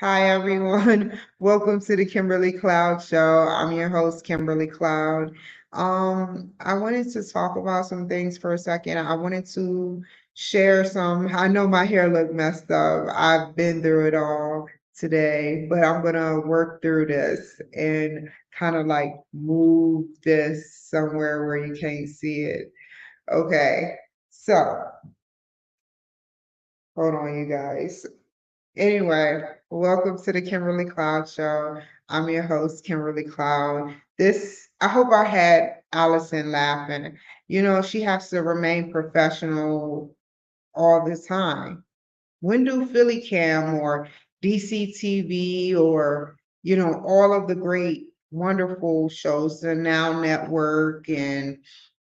Hi, everyone. Welcome to the Kimberly Cloud Show. I'm your host, Kimberly Cloud. I wanted to talk about some things for a second. I wanted to share I know my hair looked messed up. I've been through it all today, but I'm gonna work through this and kind of like move this somewhere where you can't see it. Okay, so hold on, you guys. Anyway, welcome to the Kimberly Cloud Show. I'm your host, Kimberly Cloud. I hope I had Allison laughing. She has to remain professional all the time. When do Philly Cam or DCTV or, all of the great, wonderful shows, the Now Network and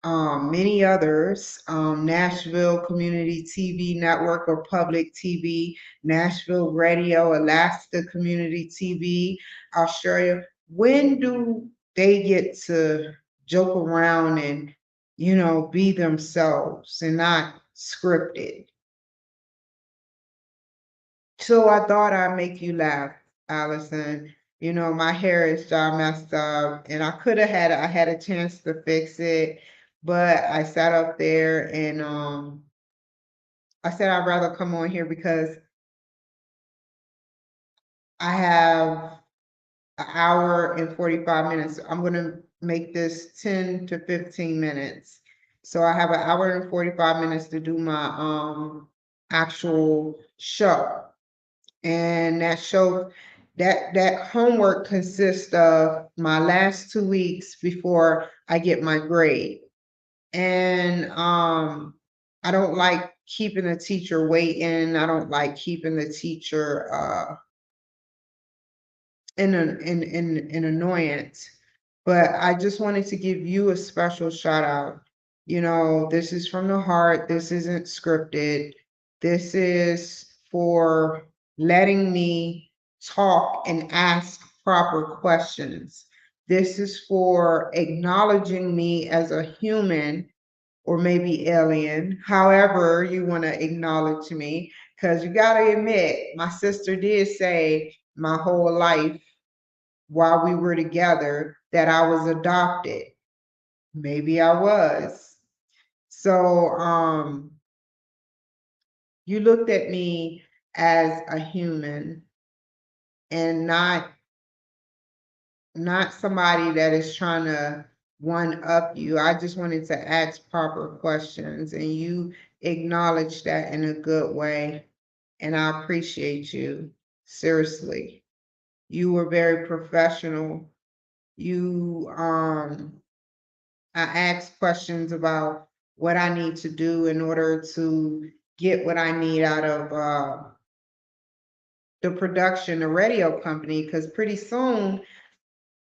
many others, Nashville Community TV Network or Public TV, Nashville Radio, Alaska Community TV, Australia. When do they get to joke around and, be themselves and not scripted? So I thought I'd make you laugh, Allison. My hair is all messed up, and I had a chance to fix it, but I sat up there and I said I'd rather come on here because I have an hour and 45 minutes. I'm gonna make this 10 to 15 minutes. So I have an hour and 45 minutes to do my actual show. And that homework consists of my last 2 weeks before I get my grade. And I don't like keeping the teacher waiting. I don't like keeping the teacher in annoyance. But I just wanted to give you a special shout out. This is from the heart. This isn't scripted. This is for letting me talk and ask proper questions. This is for acknowledging me as a human or maybe alien, however you want to acknowledge me. Because you got to admit, my sister did say my whole life while we were together that I was adopted. Maybe I was. So you looked at me as a human and not somebody that is trying to one up you. I just wanted to ask proper questions and you acknowledged that in a good way. And I appreciate you. Seriously. You were very professional. You I asked questions about what I need to do in order to get what I need out of the production, the radio company, because pretty soon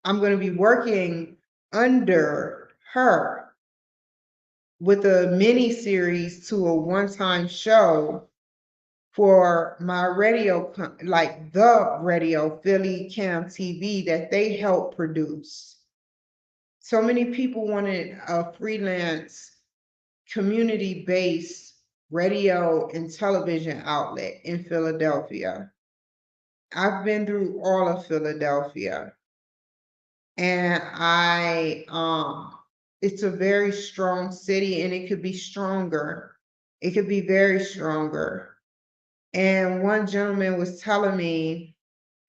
I'm going to be working under her with a mini series to a one-time show for my like the radio Philly Cam TV that they helped produce. So many people wanted a freelance, community-based radio and television outlet in Philadelphia. I've been through all of Philadelphia and it's a very strong city and it could be stronger. It could be very stronger. And one gentleman was telling me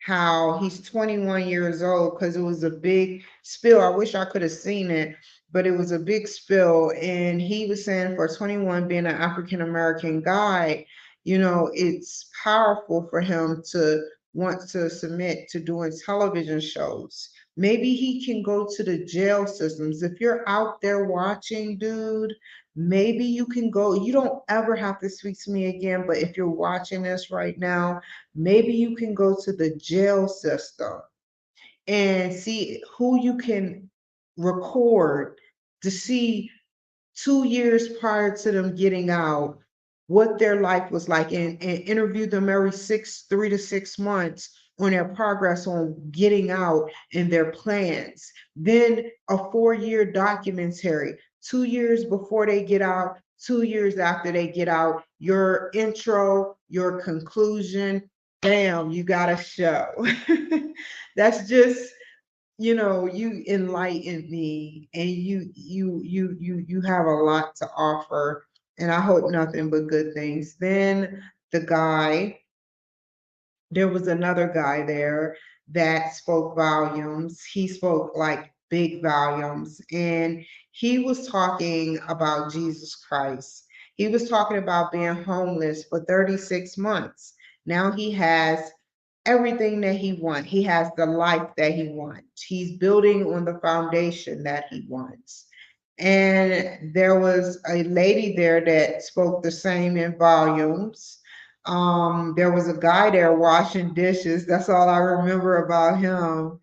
how he's 21 years old because it was a big spill. I wish I could have seen it, but it was a big spill. And he was saying for 21 being an African American guy, it's powerful for him to want to submit to doing television shows. Maybe he can go to the jail systems. If you're out there watching, dude, maybe you can go. You don't ever have to speak to me again, but if you're watching this right now, maybe you can go to the jail system and see who you can record to see 2 years prior to them getting out what their life was like and interview them every 3 to 6 months on their progress on getting out and their plans. Then a 4-year documentary, 2 years before they get out, 2 years after they get out, your intro, your conclusion, Damn, you got a show. That's just, you enlightened me, and you have a lot to offer, and I hope nothing but good things. Then the guy, there was another guy there that spoke volumes. He spoke like big volumes, and he was talking about Jesus Christ. He was talking about being homeless for 36 months. Now he has everything that he wants. He has the life that he wants. He's building on the foundation that he wants. And there was a lady there that spoke the same in volumes. There was a guy there washing dishes. That's all I remember about him.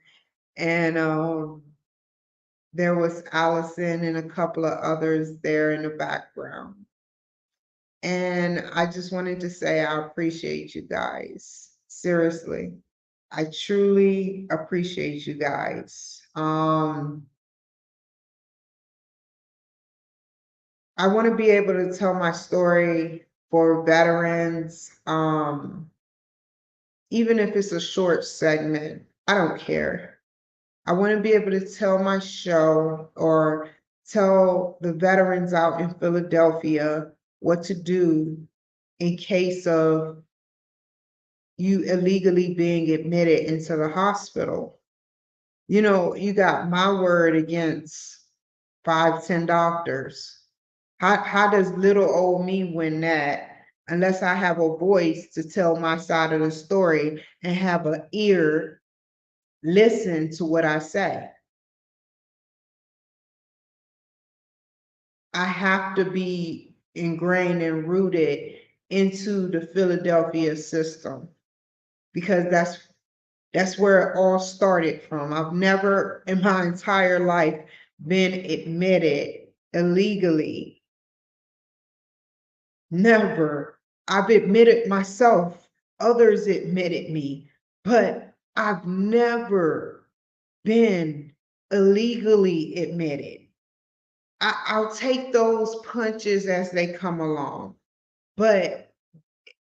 And there was Allison and a couple of others there in the background. And I just wanted to say I appreciate you guys. Seriously. I truly appreciate you guys. I want to be able to tell my story for veterans, even if it's a short segment. I don't care. I want to be able to tell my show or tell the veterans out in Philadelphia what to do in case of you illegally being admitted into the hospital. You got my word against 5, 10 doctors. How does little old me win that unless I have a voice to tell my side of the story and have an ear listen to what I say? I have to be ingrained and rooted into the Philadelphia system because that's where it all started from. I've never in my entire life been admitted illegally. Never. I've admitted myself, others admitted me, but I've never been illegally admitted. I'll take those punches as they come along. But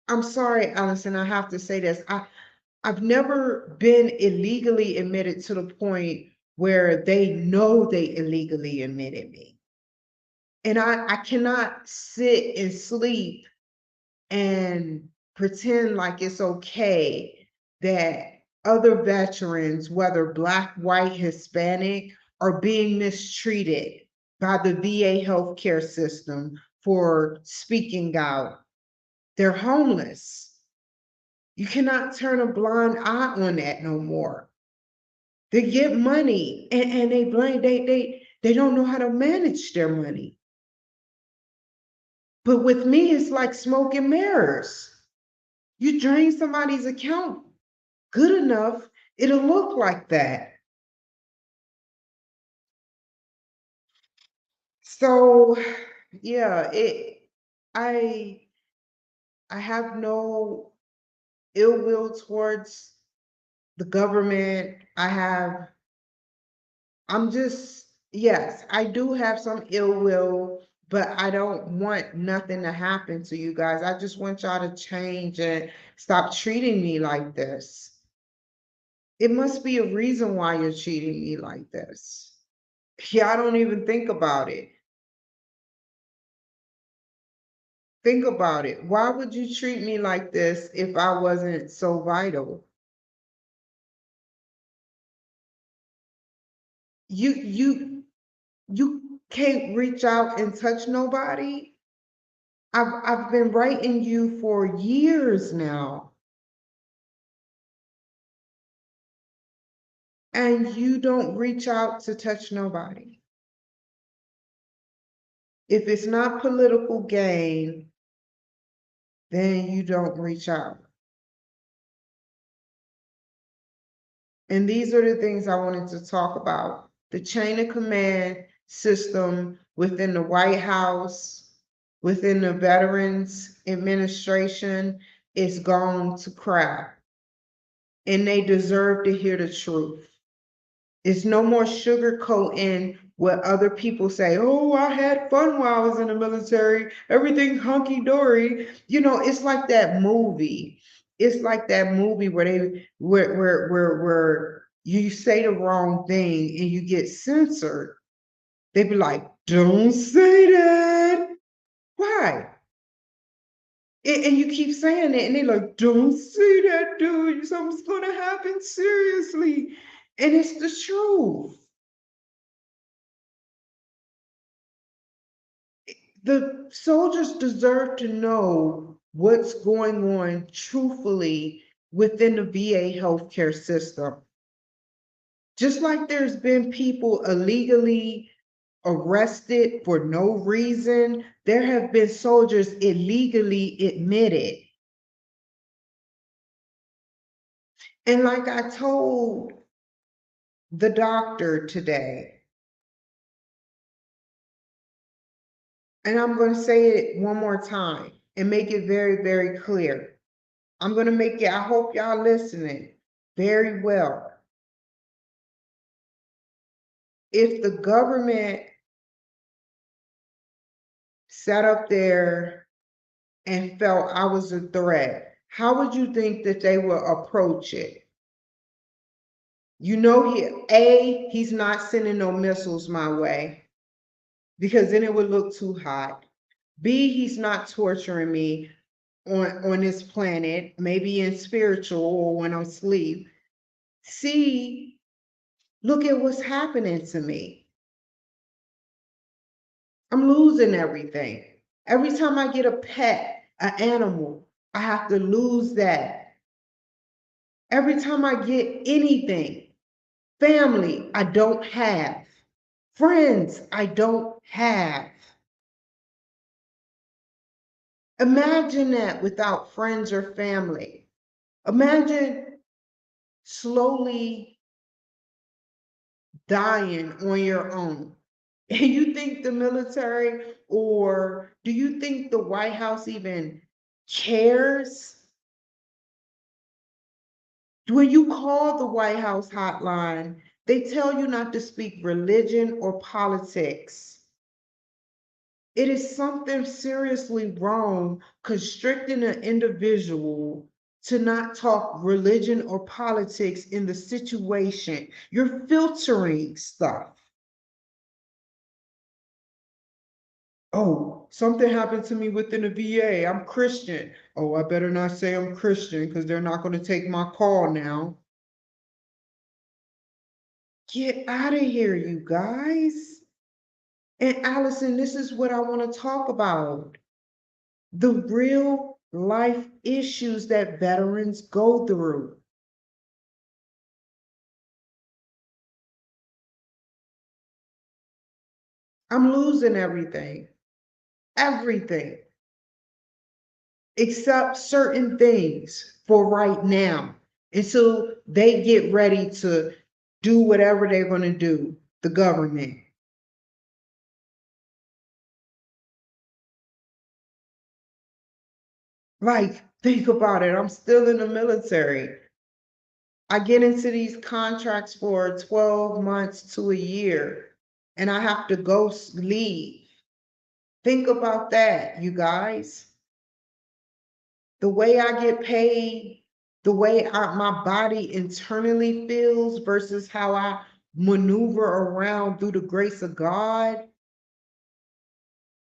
I'm sorry, Allison, I have to say this. I've never been illegally admitted to the point where they know they illegally admitted me. And I cannot sit and sleep and pretend like it's okay that other veterans, whether Black, white, Hispanic, are being mistreated by the VA healthcare system for speaking out. They're homeless. You cannot turn a blind eye on that no more. They get money and they blame they don't know how to manage their money. But with me, it's like smoke and mirrors. You drain somebody's account good enough, it'll look like that. So yeah, I I have no ill will towards the government. I'm just, yes, I do have some ill will, but I don't want nothing to happen to you guys. I just want y'all to change and stop treating me like this. It must be a reason why you're treating me like this. Yeah, I don't even think about it. Think about it. Why would you treat me like this if I wasn't so vital? You can't reach out and touch nobody. I've been writing you for years now, and you don't reach out to touch nobody. If it's not political gain, then you don't reach out. And these are the things I wanted to talk about. The chain of command system within the White House, within the Veterans Administration is gone to crap. And they deserve to hear the truth. It's no more sugarcoating what other people say. Oh, I had fun while I was in the military. Everything hunky dory. It's like that movie. it's like that movie where where you say the wrong thing and you get censored. They be like, don't say that. Why? And you keep saying it, and they're like, don't say that, dude. Something's gonna happen seriously. And it's the truth. The soldiers deserve to know what's going on truthfully within the VA healthcare system. Just like there's been people illegally arrested for no reason, there have been soldiers illegally admitted. And like I told the doctor today, and I'm going to say it one more time and make it very, very clear. I'm going to make it, I hope y'all listening very well. If the government sat up there and felt I was a threat, how would you think that they would approach it? You know, he's not sending no missiles my way because then it would look too hot. B, he's not torturing me on this planet, maybe in spiritual or when I'm asleep. C, look at what's happening to me. I'm losing everything. Every time I get a pet, an animal, I have to lose that. Every time I get anything, family, I don't have. Friends, I don't have. Imagine that without friends or family. Imagine slowly dying on your own. And you think the military, or do you think the White House even cares? When you call the White House hotline, they tell you not to speak religion or politics. It is something seriously wrong constricting an individual to not talk religion or politics in the situation. You're filtering stuff. Oh, something happened to me within the VA. I'm Christian. Oh, I better not say I'm Christian because they're not going to take my call now. Get out of here, you guys. And Allison, this is what I want to talk about. The real life issues that veterans go through. I'm losing everything, everything, except certain things for right now until they get ready to do whatever they're going to do, the government. Like, think about it. I'm still in the military. I get into these contracts for 12 months to a year, and I have to go leave. Think about that, you guys. The way I get paid, the way my body internally feels versus how I maneuver around through the grace of God,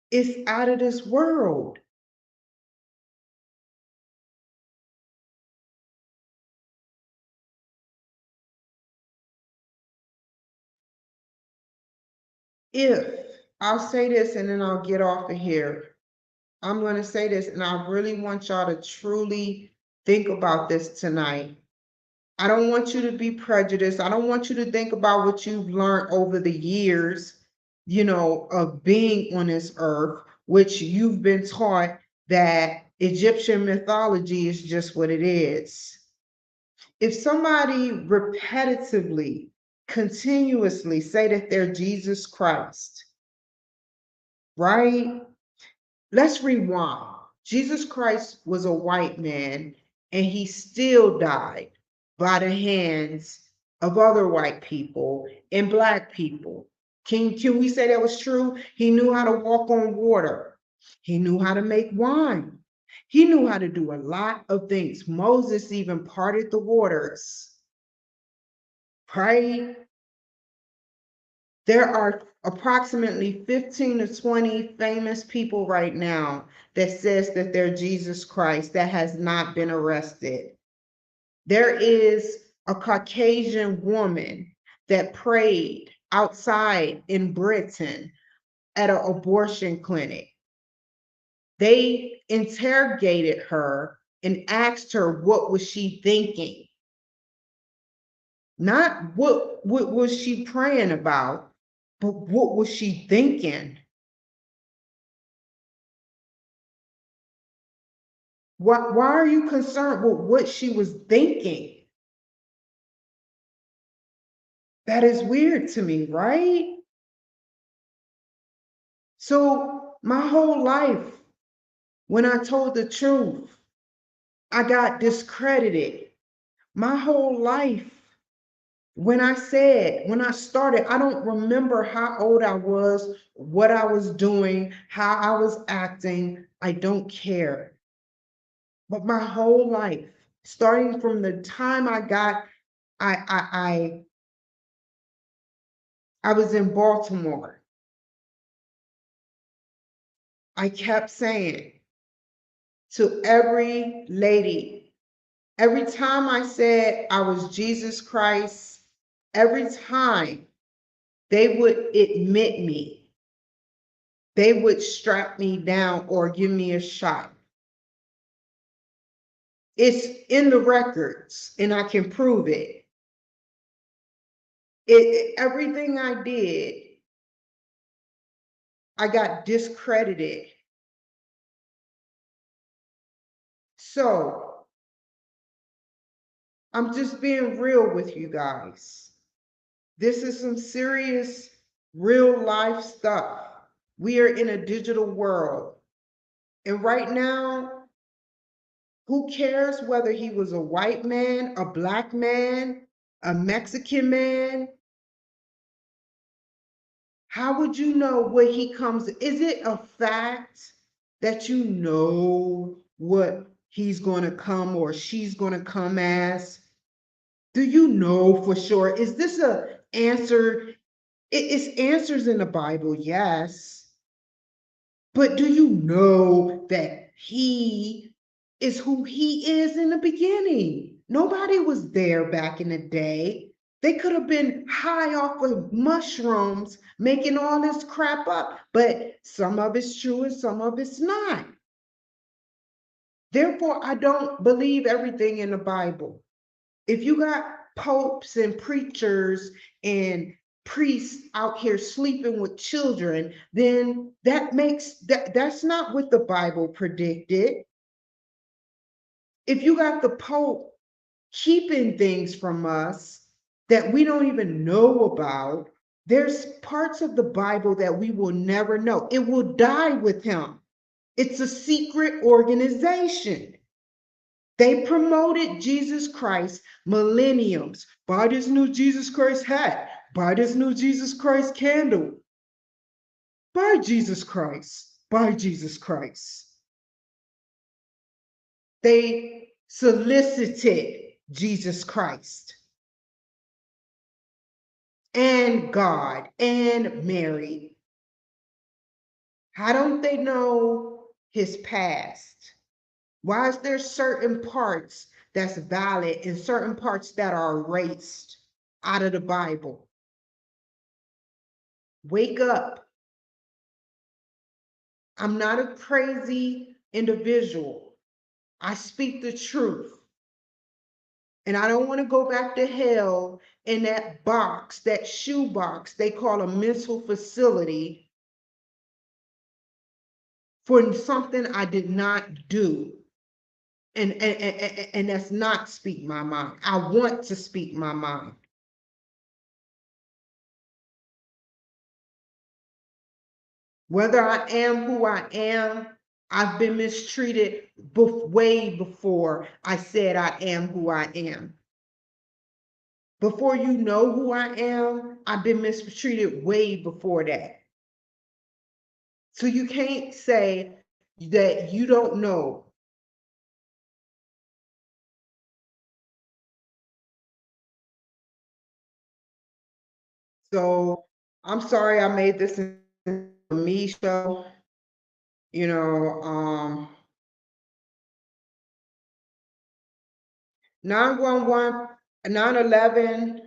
it's out of this world. If I'll say this and then I'll get off of here. I'm going to say this, and I really want y'all to truly think about this tonight. I don't want you to be prejudiced. I don't want you to think about what you've learned over the years, of being on this earth, which you've been taught that Egyptian mythology is just what it is. If somebody repetitively, continuously say that they're Jesus Christ, right? Let's rewind. Jesus Christ was a white man and he still died by the hands of other white people and black people. Can we say that was true? He knew how to walk on water. He knew how to make wine. He knew how to do a lot of things. Moses even parted the waters, right? There are approximately 15 to 20 famous people right now that says that they're Jesus Christ that has not been arrested. There is a Caucasian woman that prayed outside in Britain at an abortion clinic. They interrogated her and asked her what was she thinking. Not what was she praying about, but what was she thinking? Why are you concerned with what she was thinking? That is weird to me, right? So my whole life, when I told the truth, I got discredited. My whole life, when I started, I don't remember how old I was, what I was doing, how I was acting. I don't care. But my whole life, starting from the time I was in Baltimore, I kept saying to every lady, every time I said I was Jesus Christ, every time they would admit me, they would strap me down or give me a shot. It's in the records and I can prove it. Everything I did, I got discredited. So I'm just being real with you guys. This is some serious, real life stuff. We are in a digital world. And right now, who cares whether he was a white man, a black man, a Mexican man? How would you know what he comes? Is it a fact that you know what he's going to come or she's going to come as? Do you know for sure? Is this a answer? It's answers in the Bible, yes. But do you know that he is who he is in the beginning? Nobody was there back in the day. They could have been high off of mushrooms making all this crap up, but some of it's true and some of it's not. Therefore, I don't believe everything in the Bible. If you got popes and preachers and priests out here sleeping with children, then that's not what the Bible predicted. If you got the Pope keeping things from us that we don't even know about, there's parts of the Bible that we will never know. It will die with him. It's a secret organization. They promoted Jesus Christ millenniums. Buy this new Jesus Christ hat. Buy this new Jesus Christ candle. Buy Jesus Christ. Buy Jesus Christ. They solicited Jesus Christ and God and Mary. How don't they know his past? Why is there certain parts that's valid and certain parts that are erased out of the Bible? Wake up. I'm not a crazy individual. I speak the truth. And I don't want to go back to hell in that box, that shoebox they call a mental facility for something I did not do. And that's not speak my mind. I want to speak my mind. Whether I am who I am, I've been mistreated way before I said I am who I am. Before you know who I am, I've been mistreated way before that. So you can't say that you don't know So I'm sorry I made this a me show. You know, 911, 911.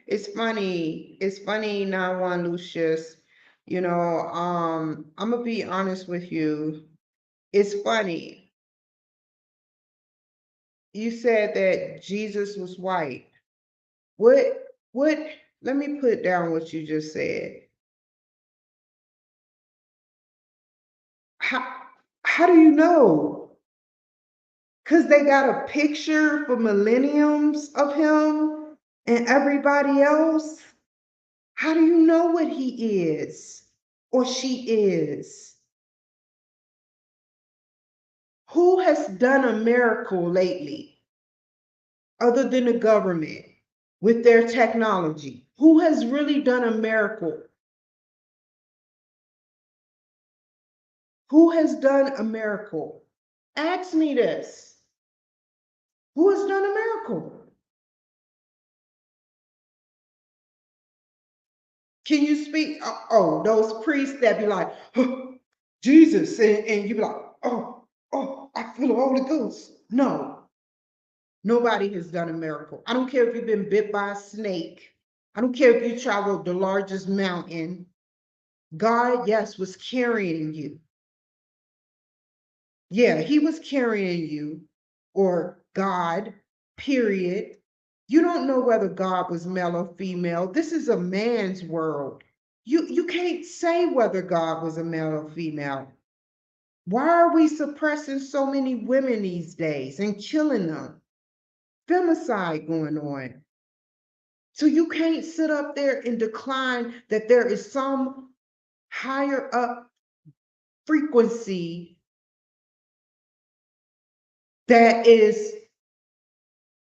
It's funny. It's funny, 911 Lucius. I'm gonna be honest with you. It's funny. You said that Jesus was white. What let me put down what you just said. How how do you know? Because they got a picture for millenniums of him and everybody else. How do you know what he is or she is? Who has done a miracle lately other than the government with their technology? Who has really done a miracle? Who has done a miracle? Ask me this. Who has done a miracle? Can you speak? Oh, those priests that be like, "Huh, Jesus," and you be like, oh, I feel the Holy Ghost. No, nobody has done a miracle. I don't care if you've been bit by a snake. I don't care if you traveled the largest mountain. God, yes, was carrying you. Yeah, he was carrying you, or God, period. You don't know whether God was male or female. This is a man's world. You can't say whether God was a male or female. Why are we suppressing so many women these days and killing them? Femicide going on. So you can't sit up there and decline that there is some higher up frequency that is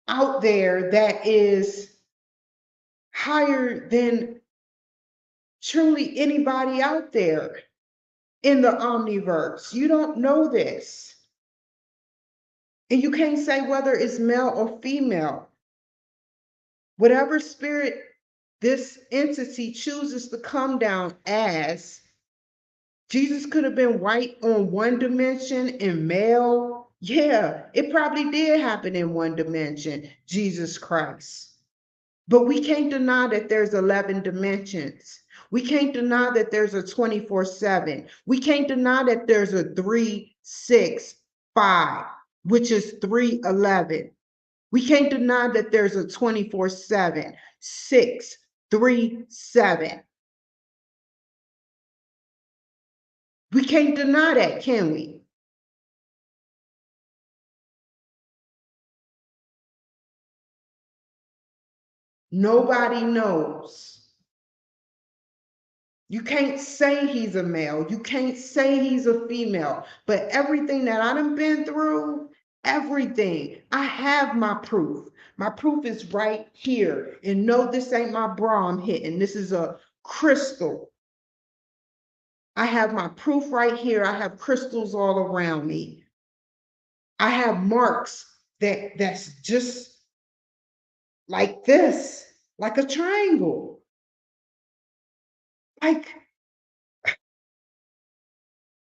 out there that is higher than truly anybody out there in the omniverse. You don't know this. And you can't say whether it's male or female. Whatever spirit this entity chooses to come down as, Jesus could have been white on one dimension and male. Yeah, it probably did happen in one dimension, Jesus Christ. But we can't deny that there's 11 dimensions. We can't deny that there's a 24/7. We can't deny that there's a 365, which is 311. We can't deny that there's a 24/7, 637. We can't deny that, can we? Nobody knows. You can't say he's a male. You can't say he's a female. But everything that I done been through, everything, I have my proof. My proof is right here. And no, this ain't my bra I'm hitting. This is a crystal. I have my proof right here. I have crystals all around me. I have marks that's just like this, like a triangle. Like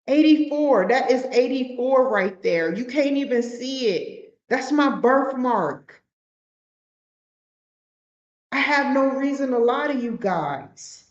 84, that is 84 right there. You can't even see it. That's my birthmark. I have no reason to lie to you guys.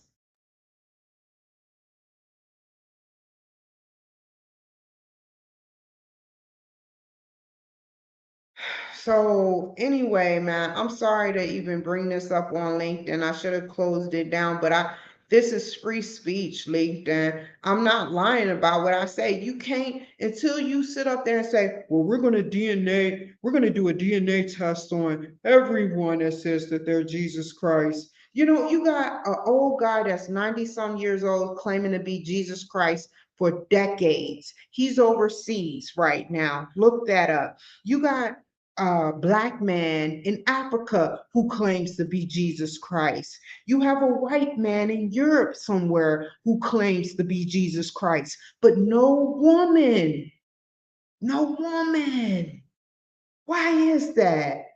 So anyway, man, I'm sorry to even bring this up on LinkedIn. I should have closed it down, but this is free speech, LinkedIn. I'm not lying about what I say. You can't until you sit up there and say, well, we're gonna do a DNA test on everyone that says that they're Jesus Christ. You got an old guy that's 90 some years old claiming to be Jesus Christ for decades. He's overseas right now. Look that up. You got a black man in Africa who claims to be Jesus Christ. You have a white man in Europe somewhere who claims to be Jesus Christ, but no woman. No woman. Why is that?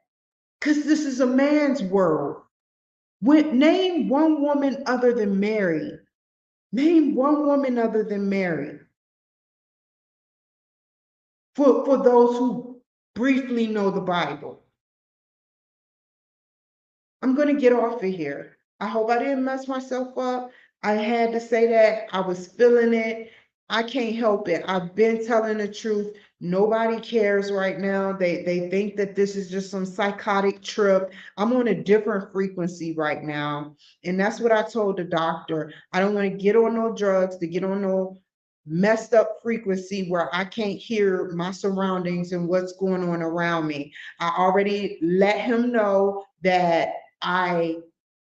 Because this is a man's world. Name one woman other than Mary. Name one woman other than Mary. For those who briefly know the Bible. I'm going to get off of here. I hope I didn't mess myself up. I had to say that. I was feeling it. I can't help it. I've been telling the truth. Nobody cares right now. They think that this is just some psychotic trip. I'm on a different frequency right now. And that's what I told the doctor. I don't want to get on no drugs, to get on no messed up frequency where I can't hear my surroundings and what's going on around me. I already let him know that I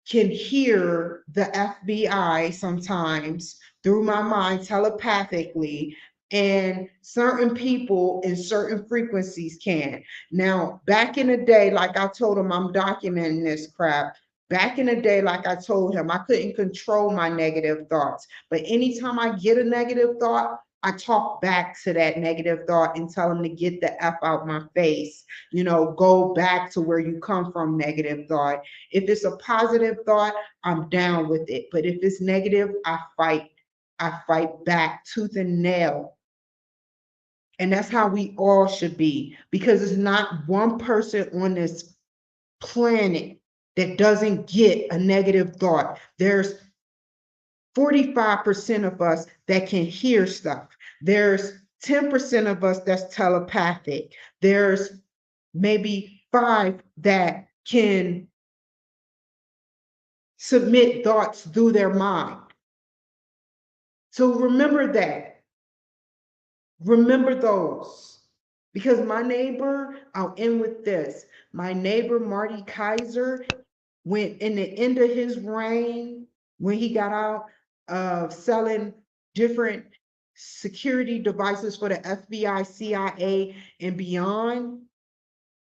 can hear the FBI sometimes through my mind telepathically, and certain people in certain frequencies can. Now, back in the day, like I told him, I'm documenting this crap. Back in the day, like I told him, I couldn't control my negative thoughts. But anytime I get a negative thought, I talk back to that negative thought and tell them to get the F out my face. Go back to where you come from, negative thought. If it's a positive thought, I'm down with it. But if it's negative, I fight. I fight back tooth and nail. And that's how we all should be, because it's not one person on this planet that doesn't get a negative thought. There's 45% of us that can hear stuff. There's 10% of us that's telepathic. There's maybe 5 that can submit thoughts through their mind. So remember that. Remember those. Because my neighbor, I'll end with this. My neighbor, Marty Kaiser, went in the end of his reign, when he got out of selling different security devices for the FBI, CIA, and beyond,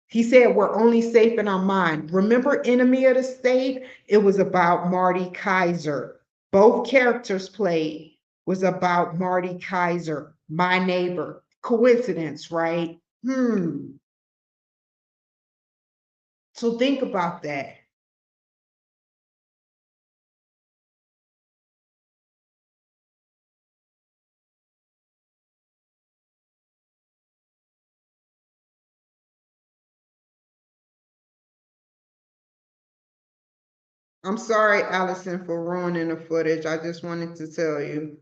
he said, we're only safe in our mind. Remember Enemy of the State? It was about Marty Kaiser. Both characters played was about Marty Kaiser, my neighbor. Coincidence, right? So think about that. I'm sorry, Allison, for ruining the footage. I just wanted to tell you.